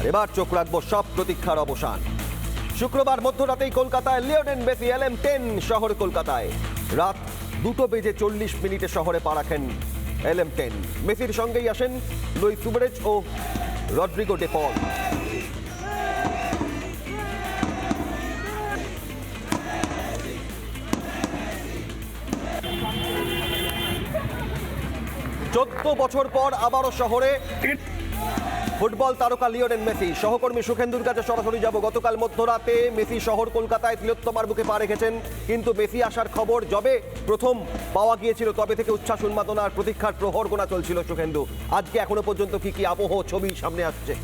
এবার চোখ রাখবো সব প্রতীক্ষার অবসান। শুক্রবার মধ্যরাতেই কলকাতায় লিওনেল মেসি LM10 শহর কলকাতায় রাত 2:40 শহরে পা রাখেন LM10। মেসির সঙ্গেই আসেন লুইস সুয়ারেজ ও রড্রিগো ডে পল। চোদ্দ বছর পর আবারও শহরে ফুটবল তারকা লিওনেল মেসি। সহকর্মী সুখেন্দুর কাছে সরাসরি যাব। গতকাল মধ্যরাতে মেসি শহর কলকাতায় তিলোত্তমার বুকে পা রেখেছেন, কিন্তু মেসি আসার খবর যবে প্রথম পাওয়া গিয়েছিল তবে থেকে উচ্ছ্বাস উন্মাদনার প্রতীক্ষার প্রহর গোনা চলছিল। সুখেন্দু, আজকে এখনো পর্যন্ত কি কি আবহ ছবি সামনে আসছে?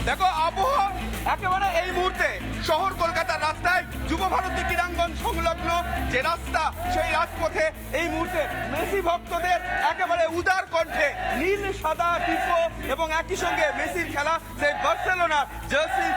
দেখো, আবহাওয়া একেবারে এই মুহূর্তে শহর কলকাতার রাস্তায় যুব ভারতী ক্রীড়াঙ্গন সংলগ্ন যে রাস্তা, সেই রাজপথে এই মুহূর্তে মেসি ভক্তদের একেবারে উদার কণ্ঠে নীল সাদা টিপো এবং একই সঙ্গে মেসির খেলা সেই বার্সেলোনা জার্সি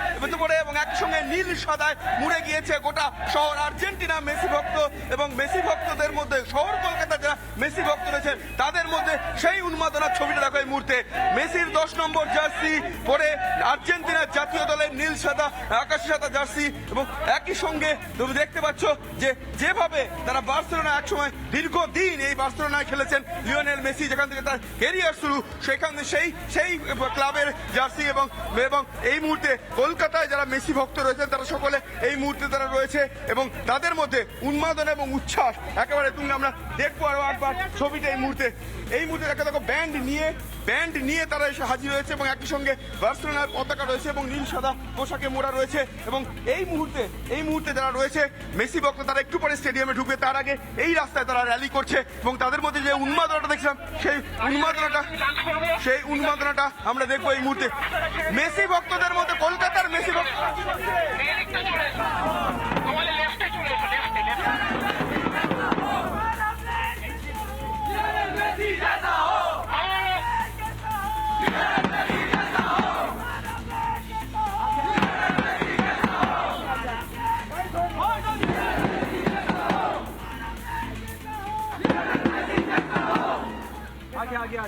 পরে এবং একই সঙ্গে নীল সাদায় মুড়ে গিয়েছে গোটা শহর। আর্জেন্টিনা মেসি ভক্ত এবং মেসি ভক্তদের মধ্যে শহর কলকাতা যারা মেসি ভক্ত রয়েছেন তাদের মধ্যে সেই উন্মাদনার ছবিটা দেখো এই মুহূর্তে। মেসির 10 নম্বর জার্সি পরে আর্জেন্টিনার জাতীয় দলের নীল সাদা আকাশি সাদা জার্সি এবং একই সঙ্গে তুমি দেখতে পাচ্ছ যে যেভাবে তারা বার্সেলোনা একসময় দীর্ঘদিন এই বার্সেলোনায় খেলেছেন লিওনেল মেসি, যেখান থেকে তার ক্যারিয়ার শুরু, সেখানে সেই ক্লাবের জার্সি এবং এই মুহূর্তে কলকাতায় যারা মেসি ভক্ত রয়েছেন তারা সকলে এই মুহূর্তে তারা রয়েছে এবং তাদের মধ্যে উন্মাদনা এবং উচ্ছ্বাস একেবারে তুমি আমরা দেখবো আরো একবার ছবিটা। এই মুহূর্তে দেখো ব্যান্ড নিয়ে তারা এসে হাজির হয়েছে এবং একই সঙ্গে বার্সেলোনার পতাকা রয়েছে এবং নীল সাদা পোশাকে মোড়া রয়েছে এবং এই মুহূর্তে যারা রয়েছে মেসি ভক্ত তারা একটু পরে স্টেডিয়ামে ঢুকবে, তার আগে এই রাস্তায় তারা র্যালি করছে এবং তাদের মধ্যে যে উন্মাদনাটা দেখছিলাম সেই উন্মাদনাটা আমরা দেখবো এই মুহূর্তে মেসি ভক্তদের মধ্যে। কলকাতার মেসি ভক্ত आगे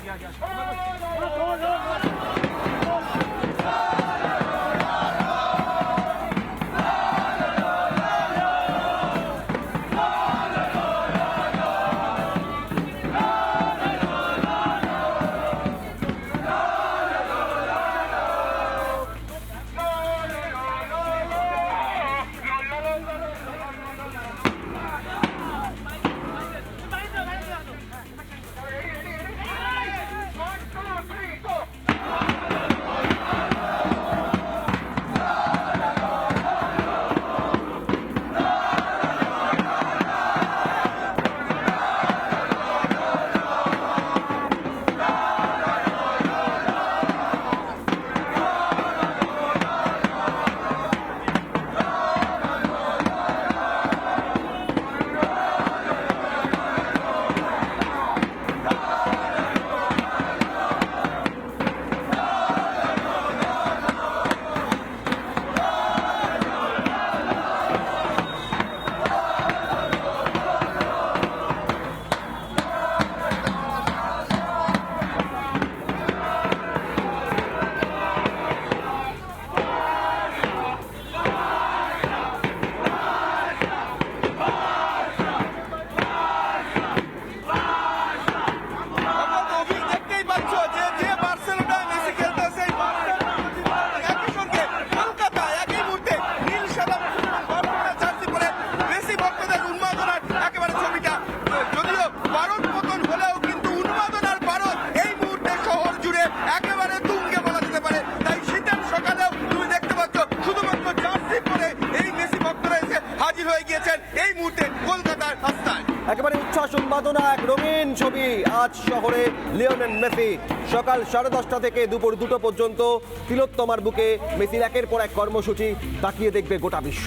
একেবারে উচ্ছ্বাস উন্মাদনা এক রঙিন ছবি আজ শহরে লিওনেল মেসি। সকাল 10:30 থেকে দুপুর 2টো পর্যন্ত তিলোত্তমার বুকে মেসির একের পর এক কর্মসূচি তাকিয়ে দেখবে গোটা বিশ্ব।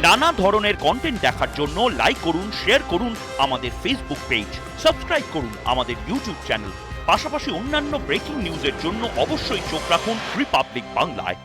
নানা ধরনের কন্টেন্ট দেখার জন্য লাইক করুন, শেয়ার করুন আমাদের ফেসবুক পেজ, সাবস্ক্রাইব করুন আমাদের ইউটিউব চ্যানেল। পাশাপাশি অন্যান্য ব্রেকিং নিউজের জন্য অবশ্যই চোখ রাখুন রিপাবলিক বাংলায়।